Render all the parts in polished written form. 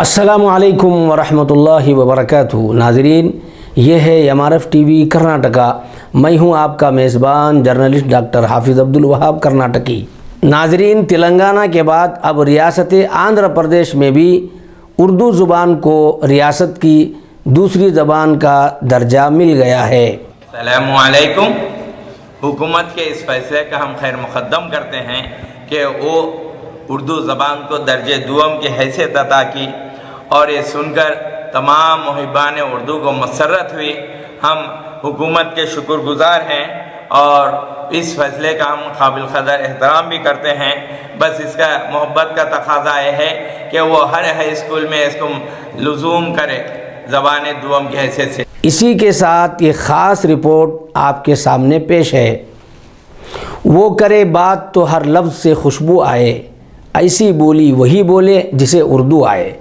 السلام علیکم ورحمۃ اللہ وبرکاتہ۔ ناظرین، یہ ہے MRF ٹی وی کرناٹکا۔ میں ہوں آپ کا میزبان جرنلسٹ ڈاکٹر حافظ عبدالوہاب کرناٹکی۔ ناظرین، تلنگانہ کے بعد اب ریاست آندھرا پردیش میں بھی اردو زبان کو ریاست کی دوسری زبان کا درجہ مل گیا ہے۔ السلام علیکم۔ حکومت کے اس فیصلے کا ہم خیر مقدم کرتے ہیں کہ وہ اردو زبان کو درجہ دوم کی حیثیت عطا کی، اور یہ سن کر تمام محبان اردو کو مسرت ہوئی۔ ہم حکومت کے شکر گزار ہیں اور اس فیصلے کا ہم قابل قدر احترام بھی کرتے ہیں۔ بس اس کا محبت کا تقاضا یہ ہے کہ وہ ہر ہائی اسکول میں اس کو لزوم کرے زبان دوم کی حیثیت سے۔ اسی کے ساتھ یہ خاص رپورٹ آپ کے سامنے پیش ہے۔ وہ کرے بات تو ہر لفظ سے خوشبو آئے، ایسی بولی وہی بولے جسے اردو آئے۔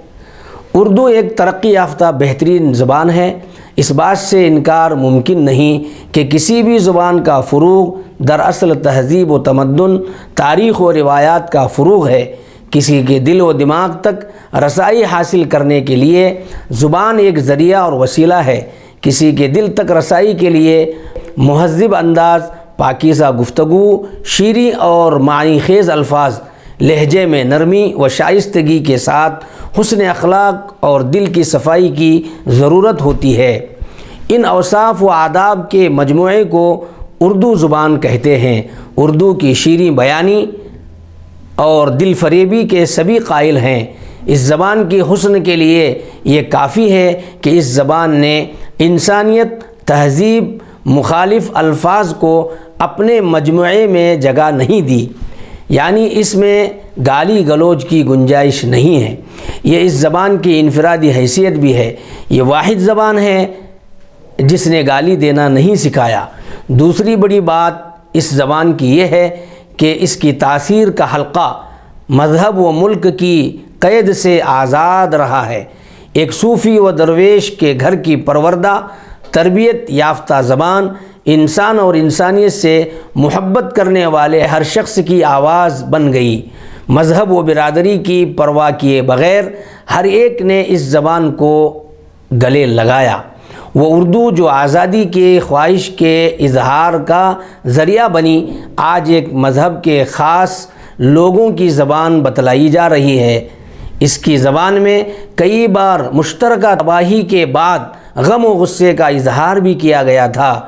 اردو ایک ترقی یافتہ بہترین زبان ہے۔ اس بات سے انکار ممکن نہیں کہ کسی بھی زبان کا فروغ دراصل تہذیب و تمدن، تاریخ و روایات کا فروغ ہے۔ کسی کے دل و دماغ تک رسائی حاصل کرنے کے لیے زبان ایک ذریعہ اور وسیلہ ہے۔ کسی کے دل تک رسائی کے لیے مہذب انداز، پاکیزہ گفتگو، شیریں اور معنی خیز الفاظ، لہجے میں نرمی و شائستگی کے ساتھ حسن اخلاق اور دل کی صفائی کی ضرورت ہوتی ہے۔ ان اوصاف و آداب کے مجموعے کو اردو زبان کہتے ہیں۔ اردو کی شیریں بیانی اور دل فریبی کے سبھی قائل ہیں۔ اس زبان کی حسن کے لیے یہ کافی ہے کہ اس زبان نے انسانیت، تہذیب مخالف الفاظ کو اپنے مجموعے میں جگہ نہیں دی، یعنی اس میں گالی گلوچ کی گنجائش نہیں ہے۔ یہ اس زبان کی انفرادی حیثیت بھی ہے۔ یہ واحد زبان ہے جس نے گالی دینا نہیں سکھایا۔ دوسری بڑی بات اس زبان کی یہ ہے کہ اس کی تاثیر کا حلقہ مذہب و ملک کی قید سے آزاد رہا ہے۔ ایک صوفی و درویش کے گھر کی پروردہ، تربیت یافتہ زبان انسان اور انسانیت سے محبت کرنے والے ہر شخص کی آواز بن گئی۔ مذہب و برادری کی پرواہ کیے بغیر ہر ایک نے اس زبان کو گلے لگایا۔ وہ اردو جو آزادی کے خواہش کے اظہار کا ذریعہ بنی، آج ایک مذہب کے خاص لوگوں کی زبان بتلائی جا رہی ہے۔ اس کی زبان میں کئی بار مشترکہ تباہی کے بعد غم و غصے کا اظہار بھی کیا گیا تھا۔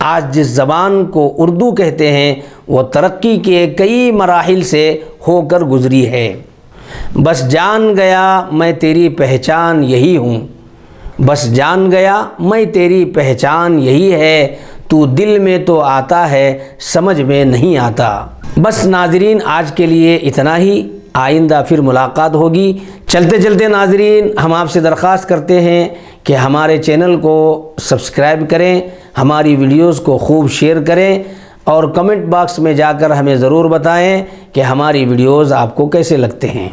آج جس زبان کو اردو کہتے ہیں وہ ترقی کے کئی مراحل سے ہو کر گزری ہے۔ بس جان گیا میں تیری پہچان یہی ہوں، بس جان گیا میں تیری پہچان یہی ہے، تو دل میں تو آتا ہے سمجھ میں نہیں آتا۔ بس ناظرین، آج کے لیے اتنا ہی۔ آئندہ پھر ملاقات ہوگی۔ چلتے چلتے ناظرین، ہم آپ سے درخواست کرتے ہیں کہ ہمارے چینل کو سبسکرائب کریں، ہماری ویڈیوز کو خوب شیئر کریں، اور کمنٹ باکس میں جا کر ہمیں ضرور بتائیں کہ ہماری ویڈیوز آپ کو کیسے لگتے ہیں۔